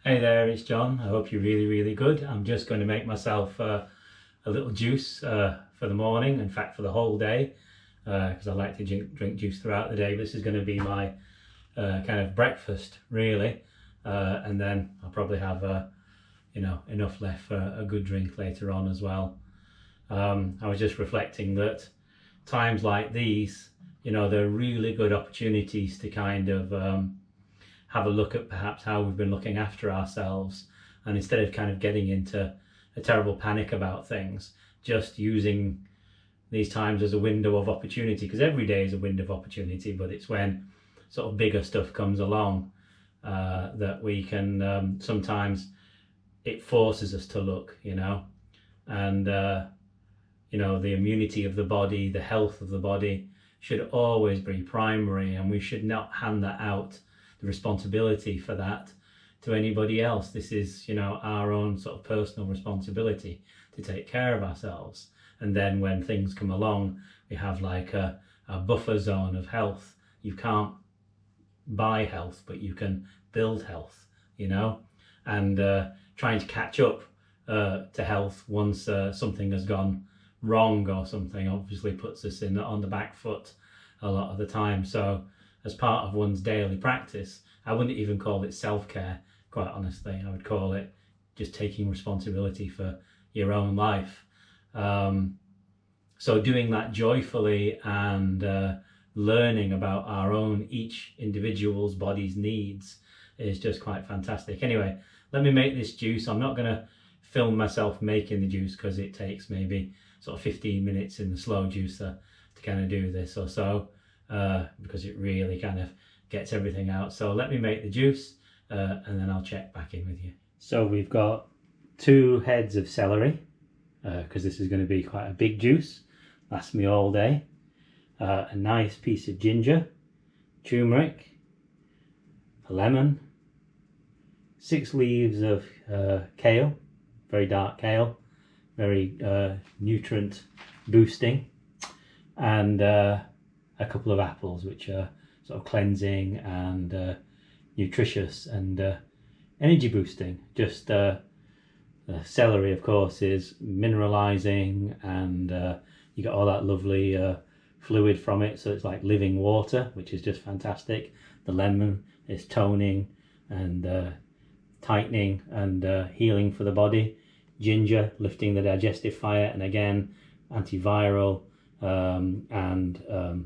Hey there, it's John. I hope you're really good. I'm just going to make myself a little juice for the morning, in fact for the whole day, because I like to drink juice throughout the day. This is going to be my kind of breakfast really, and then I'll probably have enough left for a good drink later on as well. I was just reflecting that times like these, they're really good opportunities to kind of have a look at perhaps how we've been looking after ourselves, and instead of kind of getting into a terrible panic about things, just using these times as a window of opportunity, because every day is a window of opportunity, but it's when sort of bigger stuff comes along that we can sometimes it forces us to look, and the immunity of the body, the health of the body should always be primary, and we should not hand that out, the responsibility for that, to anybody else. This is our own sort of personal responsibility to take care of ourselves, and then when things come along, we have like a buffer zone of health. You can't buy health, but you can build health, and trying to catch up to health once something has gone wrong or something obviously puts us on the back foot a lot of the time. So as part of one's daily practice, I wouldn't even call it self-care, quite honestly. I would call it just taking responsibility for your own life. So doing that joyfully and learning about our own, each individual's body's needs is just quite fantastic. Anyway, let me make this juice. I'm not going to film myself making the juice because it takes maybe sort of 15 minutes in the slow juicer to kind of do this or so. Because it really kind of gets everything out. So let me make the juice and then I'll check back in with you. So we've got 2 heads of celery, because this is going to be quite a big juice, lasts me all day. A nice piece of ginger, turmeric, a lemon, 6 leaves of kale, very dark kale, very nutrient boosting, and a couple of apples, which are sort of cleansing and nutritious and energy boosting. Just celery, of course, is mineralizing, and you get all that lovely fluid from it, so it's like living water, which is just fantastic. The lemon is toning and tightening and healing for the body. Ginger lifting the digestive fire, and again antiviral, and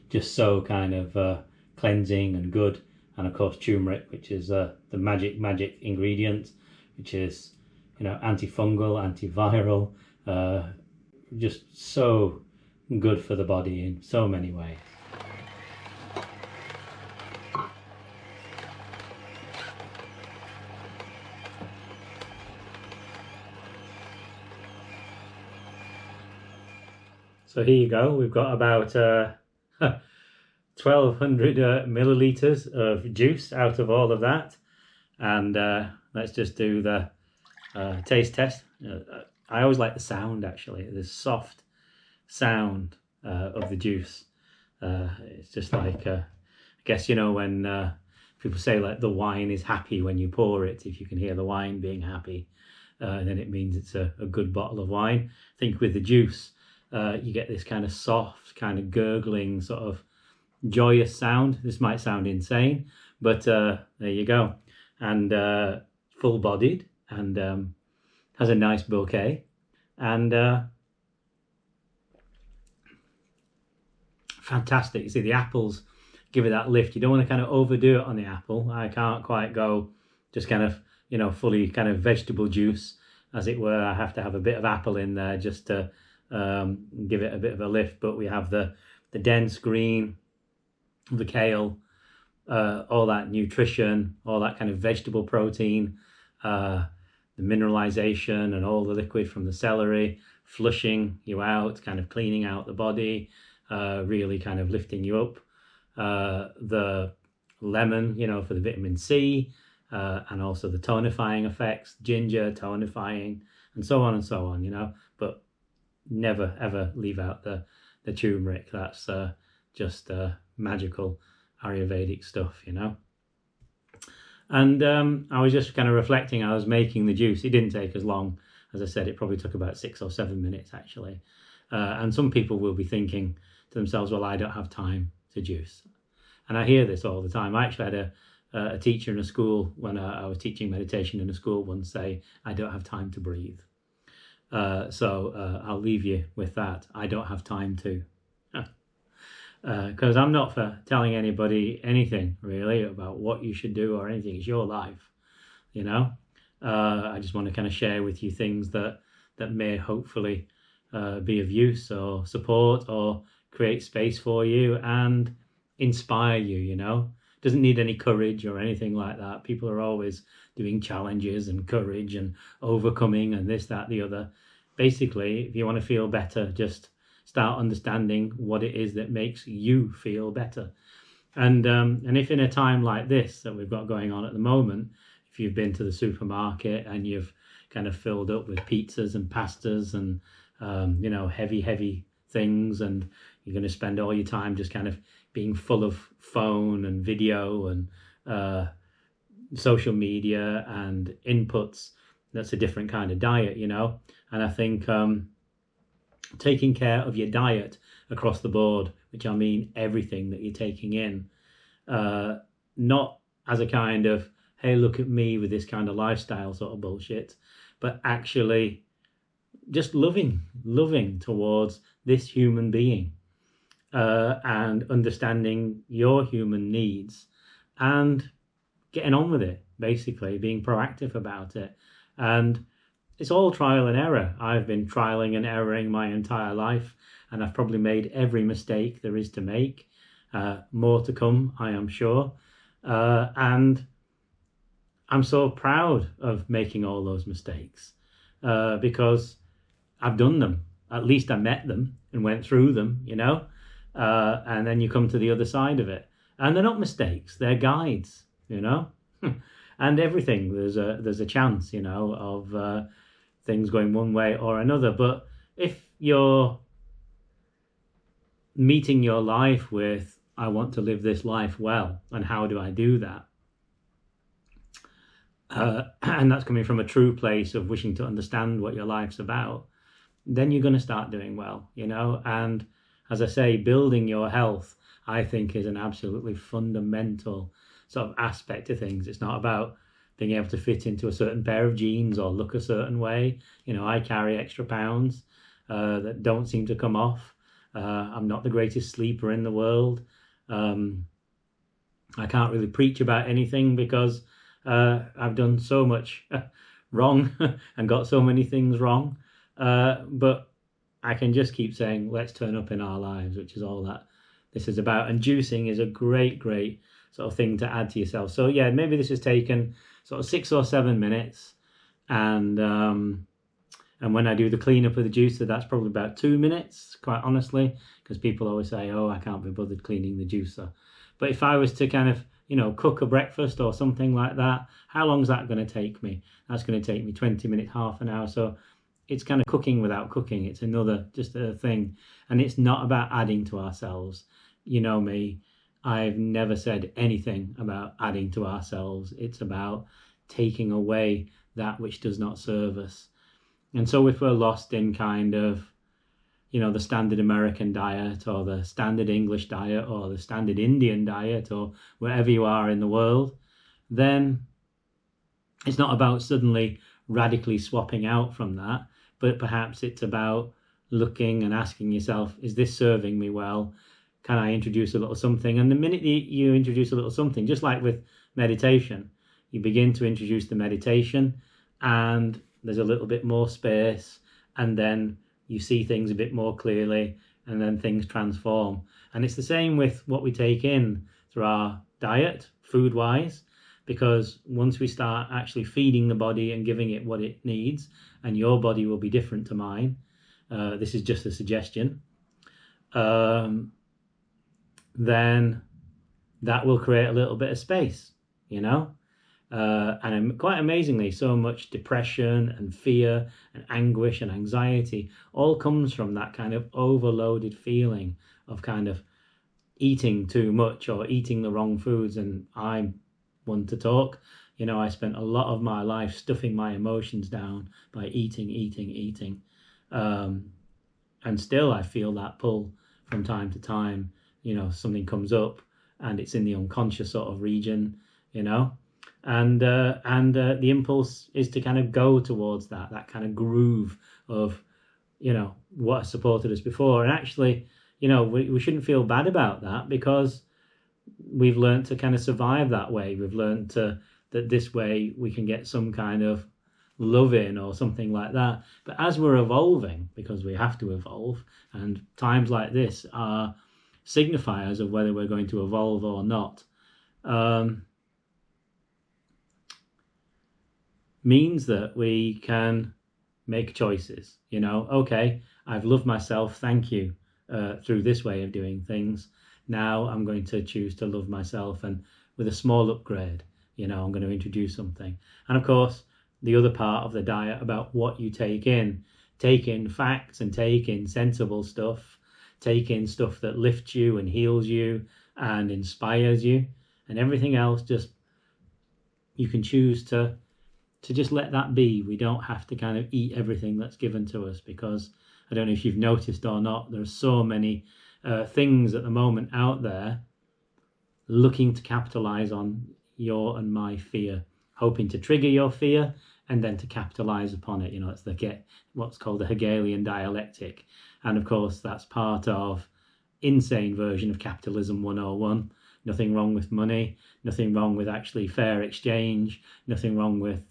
just so kind of cleansing and good. And of course turmeric, which is the magic ingredient, which is antifungal, antiviral, just so good for the body in so many ways. So here you go, we've got about 1200 milliliters of juice out of all of that, and let's just do the taste test. I always like the sound, actually, the soft sound of the juice. It's just like I guess when people say like the wine is happy when you pour it, if you can hear the wine being happy, then it means it's a good bottle of wine. I think with the juice you get this kind of soft, kind of gurgling, sort of joyous sound. This might sound insane, but there you go. And full-bodied, and has a nice bouquet, and fantastic. You see the apples give it that lift. You don't want to kind of overdo it on the apple. I can't quite go just kind of fully kind of vegetable juice, as it were. I have to have a bit of apple in there just to give it a bit of a lift. But we have the dense green, the kale, all that nutrition, all that kind of vegetable protein, the mineralization and all the liquid from the celery, flushing you out, kind of cleaning out the body, really kind of lifting you up. The lemon, for the vitamin C, and also the tonifying effects, ginger tonifying, and so on and so on, but never ever leave out the turmeric. That's just magical Ayurvedic stuff, And I was just kind of reflecting. I was making the juice. It didn't take as long. As I said, it probably took about 6 or 7 minutes, actually. And some people will be thinking to themselves, well, I don't have time to juice. And I hear this all the time. I actually had a teacher in a school when I was teaching meditation in a school once say, I don't have time to breathe. So I'll leave you with that. I don't have time to. Because I'm not for telling anybody anything really about what you should do or anything. It's your life, you know. I just want to kind of share with you things that may hopefully be of use or support or create space for you and inspire you, you know. Doesn't need any courage or anything like that. People are always doing challenges and courage and overcoming and this, that, the other. Basically, if you want to feel better, just start understanding what it is that makes you feel better. And if in a time like this that we've got going on at the moment, if you've been to the supermarket and you've kind of filled up with pizzas and pastas and you know, heavy things, and you're going to spend all your time just kind of being full of phone and video and social media and inputs, that's a different kind of diet, you know. And I think taking care of your diet across the board, which I mean everything that you're taking in, not as a kind of, hey, look at me with this kind of lifestyle sort of bullshit, but actually just loving towards this human being, and understanding your human needs and getting on with it, basically being proactive about it. And it's all trial and error. I've been trialing and erroring my entire life, and I've probably made every mistake there is to make. More to come, I am sure. And I'm so proud of making all those mistakes, because I've done them. At least I met them and went through them, you know. And then you come to the other side of it, and they're not mistakes; they're guides, you know. And everything, there's a chance, you know, of things going one way or another. But if you're meeting your life with, I want to live this life well, and how do I do that? And that's coming from a true place of wishing to understand what your life's about, then you're going to start doing well, you know. And as I say, building your health, I think, is an absolutely fundamental sort of aspect of things. It's not about being able to fit into a certain pair of jeans or look a certain way. You know, I carry extra pounds that don't seem to come off. I'm not the greatest sleeper in the world. I can't really preach about anything because I've done so much wrong and got so many things wrong. But I can just keep saying, let's turn up in our lives, which is all that this is about. And juicing is a great sort of thing to add to yourself. So yeah, maybe this has taken sort of 6 or 7 minutes. And when I do the cleanup of the juicer, that's probably about 2 minutes, quite honestly, because people always say, oh, I can't be bothered cleaning the juicer. But if I was to kind of, you know, cook a breakfast or something like that, how long is that going to take me? That's going to take me 20 minutes, half an hour. So it's kind of cooking without cooking. It's another, just a thing. And it's not about adding to ourselves. You know me, I've never said anything about adding to ourselves. It's about taking away that which does not serve us. And so if we're lost in kind of, you know, the standard American diet or the standard English diet or the standard Indian diet or wherever you are in the world, then it's not about suddenly radically swapping out from that, but perhaps it's about looking and asking yourself, is this serving me well? Can I introduce a little something? And the minute you introduce a little something, just like with meditation, you begin to introduce the meditation and there's a little bit more space, and then you see things a bit more clearly, and then things transform. And it's the same with what we take in through our diet, food-wise, because once we start actually feeding the body and giving it what it needs, and your body will be different to mine, this is just a suggestion, then that will create a little bit of space, you know. And quite amazingly, so much depression and fear and anguish and anxiety all comes from that kind of overloaded feeling of kind of eating too much or eating the wrong foods. And I'm one to talk. You know, I spent a lot of my life stuffing my emotions down by eating. And still I feel that pull from time to time. You know, something comes up and it's in the unconscious sort of region, you know. And the impulse is to kind of go towards that kind of groove of, you know, what has supported us before. And actually, you know, we shouldn't feel bad about that, because we've learned to kind of survive that way. We've learned that this way we can get some kind of love in or something like that. But as we're evolving, because we have to evolve, and times like this are signifiers of whether we're going to evolve or not, means that we can make choices. You know, okay, I've loved myself, thank you, through this way of doing things. Now I'm going to choose to love myself, and with a small upgrade, you know, I'm going to introduce something. And of course, the other part of the diet about what you take in facts, and take in sensible stuff, take in stuff that lifts you and heals you and inspires you, and everything else, just you can choose to just let that be. We don't have to kind of eat everything that's given to us, because I don't know if you've noticed or not, there's so many things at the moment out there looking to capitalize on your and my fear, hoping to trigger your fear and then to capitalize upon it. You know, it's what's called the Hegelian dialectic. And of course, that's part of insane version of capitalism 101. Nothing wrong with money, nothing wrong with actually fair exchange, nothing wrong with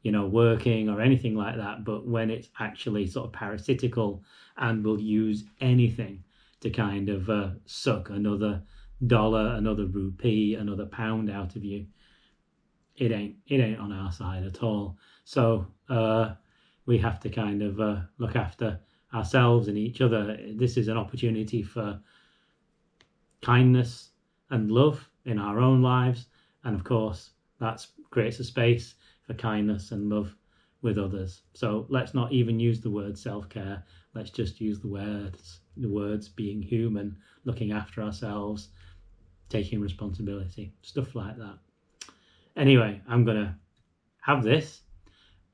you know, working or anything like that. But when it's actually sort of parasitical and will use anything to kind of suck another dollar, another rupee, another pound out of you, it ain't on our side at all. So we have to kind of look after ourselves and each other. This is an opportunity for kindness and love in our own lives, and of course that creates a space for kindness and love with others. So let's not even use the word self-care, let's just use the words being human, looking after ourselves, taking responsibility, stuff like that. Anyway, I'm gonna have this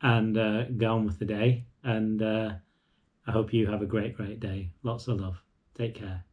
and go on with the day, and I hope you have a great day. Lots of love. Take care.